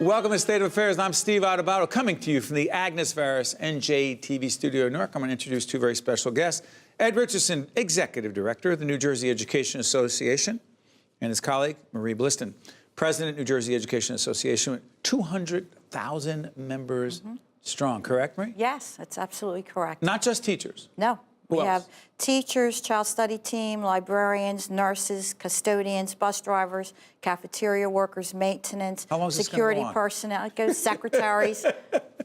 Welcome to State of Affairs. I'm Steve Adubato, coming to you from the Agnes Varus NJEA TV studio in Newark. I'm going to introduce two very special guests. Ed Richardson, Executive Director of the New Jersey Education Association, and his colleague, Marie Blistan, President, New Jersey Education Association, with 200,000 members strong. Correct, Marie? Yes, that's absolutely correct. Not just teachers. No. Who We else? have teachers, child study team, librarians, nurses, custodians, bus drivers, cafeteria workers, maintenance, How long is this gonna security go on? personnel, it goes secretaries,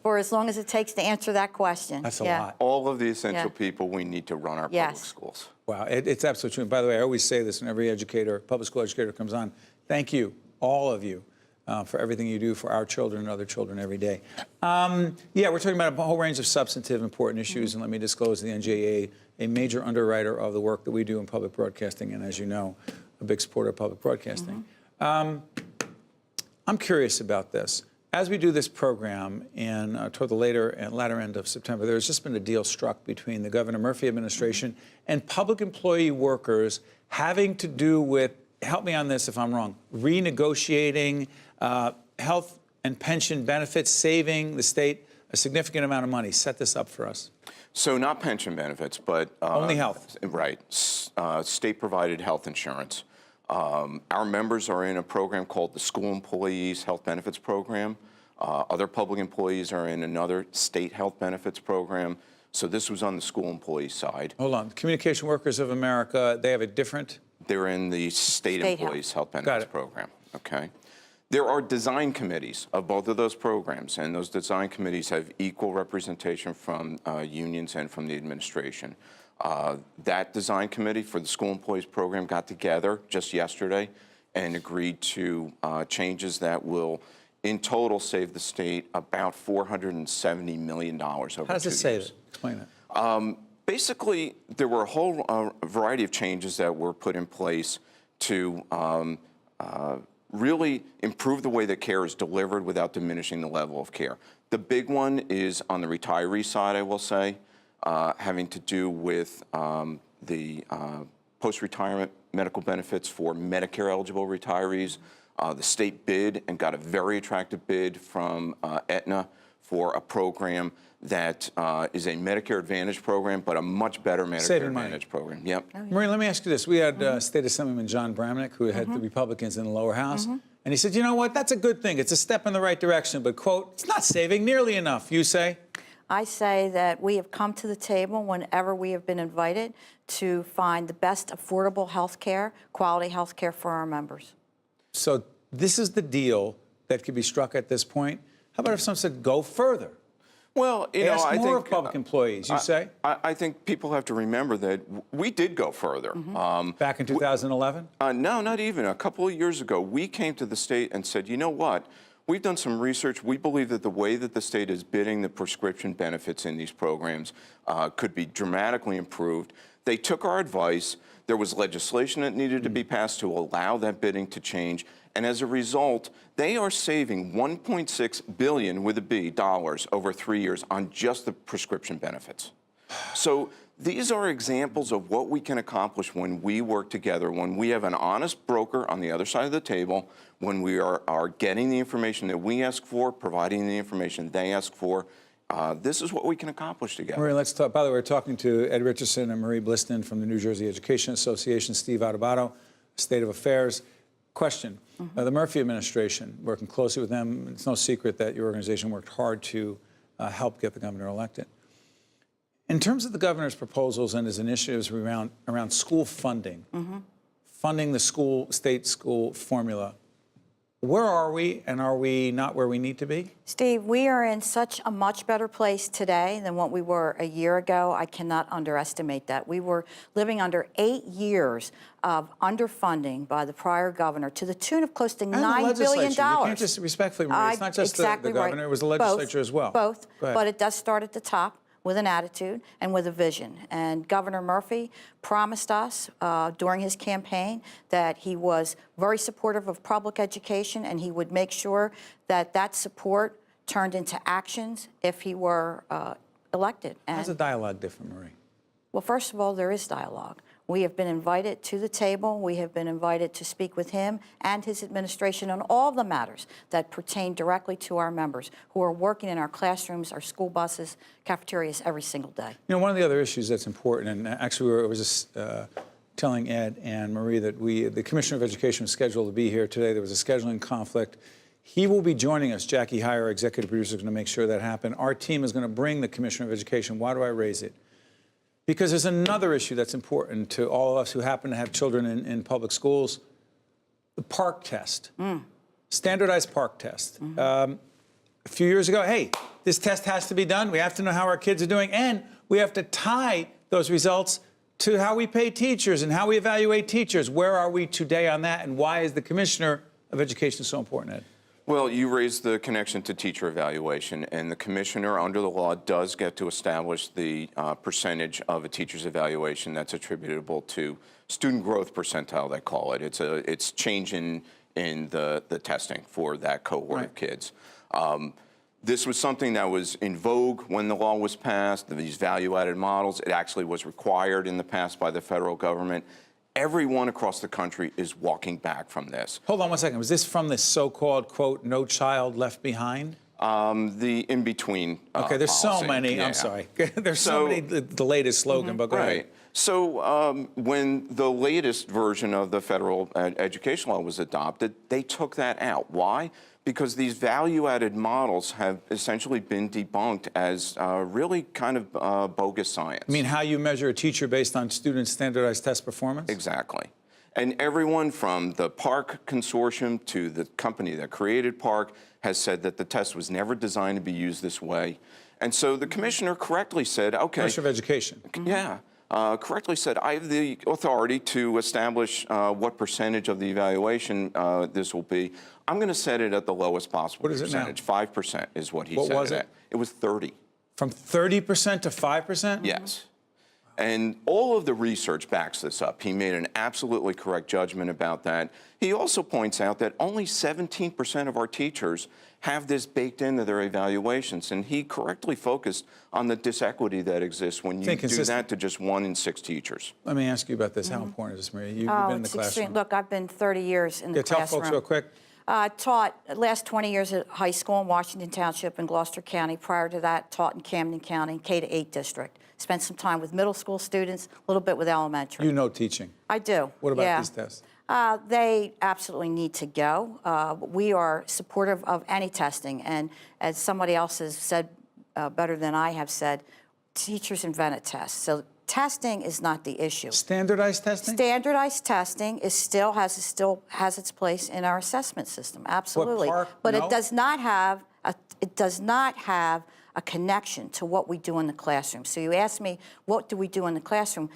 for as long as it takes to answer that question. That's a lot. All of the essential Yeah. people we need to run our Yes. public schools. Wow, it's absolutely true. And by the way, I always say this when every educator, public school educator comes on. Thank you, all of you, for everything you do for our children and other children every day. Yeah, we're talking about a whole range of substantive, important issues, and let me disclose the NJEA, a major underwriter of the work that we do in public broadcasting, and as you know, a big supporter of public broadcasting. I'm curious about this. As we do this program toward the latter end of September, there's just been a deal struck between the Governor Murphy administration and public employee workers having to do with, help me on this if I'm wrong, renegotiating health and pension benefits, saving the state a significant amount of money. Set this up for us. So not pension benefits, but Only health. Right, state-provided health insurance. Our members are in a program called the School Employees Health Benefits Program. Other public employees are in another state health benefits program. So this was on the school employee side. Hold on. Communication Workers of America, they have a different... They're in the state employees health Got benefits it. program. Okay. There are design committees of both of those programs, and those design committees have equal representation from unions and from the administration. That design committee for the school employees program got together just yesterday and agreed to changes that will, in total, save the state about $470 million over 2 years. How does it save it? Explain it. Basically, there were a whole variety of changes that were put in place to really improve the way that care is delivered without diminishing the level of care. The big one is on the retiree side, I will say, having to do with the post-retirement medical benefits for Medicare-eligible retirees. The state bid and got a very attractive bid from Aetna for a program that is a Medicare Advantage program, but a much better Medicare Advantage program. Yep. Marie, let me ask you this. We had State Assemblyman John Bramnick, who had the Republicans in the lower house, and he said, you know what, that's a good thing. It's a step in the right direction, but, quote, it's not saving nearly enough. You say? I say that we have come to the table whenever we have been invited to find the best affordable health care, quality health care for our members. So this is the deal that could be struck at this point. How about if someone said, go further? Well, you know, Ask I more think of public employees, you say? I think people have to remember that we did go further. Back in 2011? No, not even. A couple of years ago, we came to the state and said, you know what? We've done some research. We believe that the way that the state is bidding the prescription benefits in these programs could be dramatically improved. They took our advice. There was legislation that needed to be passed to allow that bidding to change. And as a result, they are saving $1.6 billion with a B dollars over 3 years on just the prescription benefits. So these are examples of what we can accomplish when we work together, when we have an honest broker on the other side of the table, when we are getting the information that we ask for, providing the information they ask for. This is what we can accomplish together. Marie, let's talk. By the way, we're talking to Ed Richardson and Marie Blistan from the New Jersey Education Association, Steve Adubato, State of Affairs. Question. The Murphy administration, working closely with them, it's no secret that your organization worked hard to help get the governor elected. In terms of the governor's proposals and his initiatives around school funding, funding the state school formula, where are we, and are we not where we need to be? Steve, we are in such a much better place today than what we were a year ago. I cannot underestimate that. We were living under 8 years of underfunding by the prior governor to the tune of close to $9 billion. You can't just respectfully, Marie, it's not just exactly the governor, right. it was the legislature as well. Both, but it does start at the top with an attitude and with a vision. And Governor Murphy promised us during his campaign that he was very supportive of public education and he would make sure that that support turned into actions if he were elected. How's the dialogue different, Marie? Well, first of all, there is dialogue. We have been invited to the table. We have been invited to speak with him and his administration on all the matters that pertain directly to our members who are working in our classrooms, our school buses, cafeterias every single day. You know, one of the other issues that's important, and actually I was just telling Ed and Marie that the Commissioner of Education was scheduled to be here today. There was a scheduling conflict. He will be joining us. Jackie Heyer, our executive producer, is going to make sure that happens. Our team is going to bring the Commissioner of Education. Why do I raise it? Because there's another issue that's important to all of us who happen to have children in public schools, the PARCC test, standardized PARCC test. A few years ago, hey, this test has to be done. We have to know how our kids are doing, and we have to tie those results to how we pay teachers and how we evaluate teachers. Where are we today on that, and why is the Commissioner of Education so important, Ed? Well, you raised the connection to teacher evaluation, and the commissioner under the law does get to establish the percentage of a teacher's evaluation that's attributable to student growth percentile, they call it. It's change in the testing for that cohort of kids. This was something that was in vogue when the law was passed, these value-added models. It actually was required in the past by the federal government. Everyone across the country is walking back from this. Hold on one second. Was this from the so-called, quote, no child left behind? The in-between Okay, there's policy. so many. Yeah. I'm sorry. There's so many, the latest slogan, but go ahead. Right. So when the latest version of the federal education law was adopted, they took that out. Why? Because these value-added models have essentially been debunked as really kind of bogus science. I mean, how you measure a teacher based on student standardized test performance? Exactly. And everyone from the PARCC consortium to the company that created PARCC has said that the test was never designed to be used this way. And so the commissioner correctly said, okay. Commissioner of Education. Yeah. Correctly said, I have the authority to establish what percentage of the evaluation this will be. I'm going to set it at the lowest possible percentage. 5% is what he said. What was it? It was 30. From 30% to 5%? Yes. And all of the research backs this up. He made an absolutely correct judgment about that. He also points out that only 17% of our teachers have this baked into their evaluations, and he correctly focused on the disequity that exists when you do that to just 1 in 6 teachers. Let me ask you about this. How important is this, Maria? You've been in the classroom. Look, I've been 30 years in the classroom. Tell folks real quick. Taught last 20 years at high school in Washington Township and Gloucester County. Prior to that, taught in Camden County, K-8 district. Spent some time with middle school students, a little bit with elementary. You know teaching. I do. What about these tests? They absolutely need to go. We are supportive of any testing, and as somebody else has said better than I have said, teachers invented tests. So testing is not the issue. Standardized testing? Standardized testing still has its place in our assessment system, absolutely. But it does not have a connection to what we do in the classroom. So you asked me, what do we do in the classroom?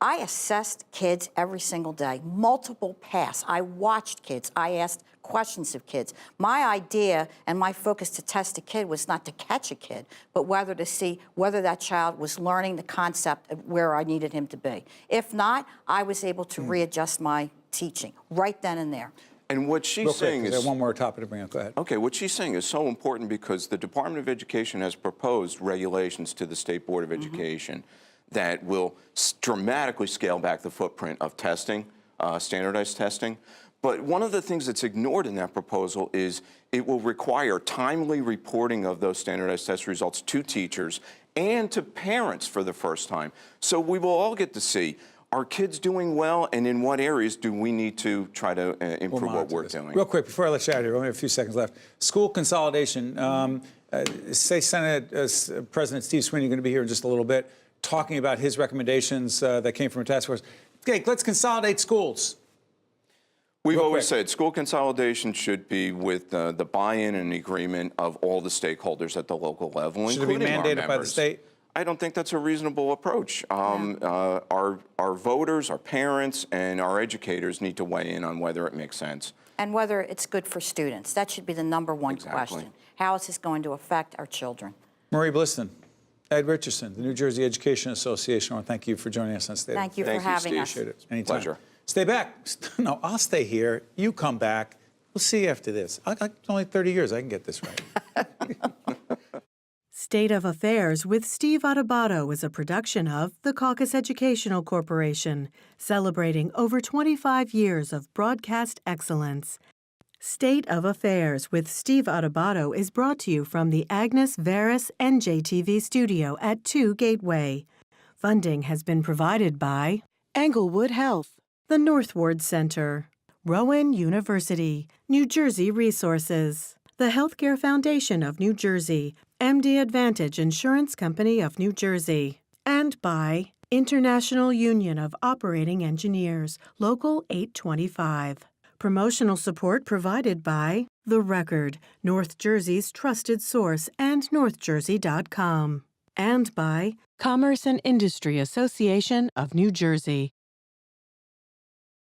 I assessed kids every single day, multiple pass. I watched kids. I asked questions of kids. My idea and my focus to test a kid was not to catch a kid, but whether to see whether that child was learning the concept of where I needed him to be. If not, I was able to readjust my teaching right then and there. And what she's saying is... one more topic to bring up. Go ahead. Okay, what she's saying is so important because the Department of Education has proposed regulations to the State Board of Education that will dramatically scale back the footprint of testing, standardized testing. But one of the things that's ignored in that proposal is it will require timely reporting of those standardized test results to teachers and to parents for the first time. So we will all get to see, are kids doing well, and in what areas do we need to try to improve what we're doing? Real quick, before I let you out of here, only a few seconds left. School consolidation. Say Senate President Steve Sweeney going to be here in just a little bit, talking about his recommendations that came from a task force. Okay, let's consolidate schools. We've always said school consolidation should be with the buy-in and agreement of all the stakeholders at the local level, should it be including mandated by the state? I don't think that's a reasonable approach. Our voters, our parents, and our educators need to weigh in on whether it makes sense. And whether it's good for students. That should be the #1 question. How is this going to affect our children? Marie Blistan, Ed Richardson, the New Jersey Education Association. I want to thank you for joining us on stage. Thank you for having us. Appreciate it. Anytime. Pleasure. Stay back. No, I'll stay here. You come back. We'll see you after this. Only 30 years. I can get this right. State of Affairs with Steve Adubato is a production of the Caucus Educational Corporation, celebrating over 25 years of broadcast excellence. State of Affairs with Steve Adubato is brought to you from the Agnes Veris NJTV studio at 2 Gateway. Funding has been provided by Englewood Health, the Northward Center, Rowan University, New Jersey Resources, the Healthcare Foundation of New Jersey, MD Advantage Insurance Company of New Jersey, and by International Union of Operating Engineers, Local 825. Promotional support provided by The Record, North Jersey's trusted source, and NorthJersey.com. And by Commerce and Industry Association of New Jersey.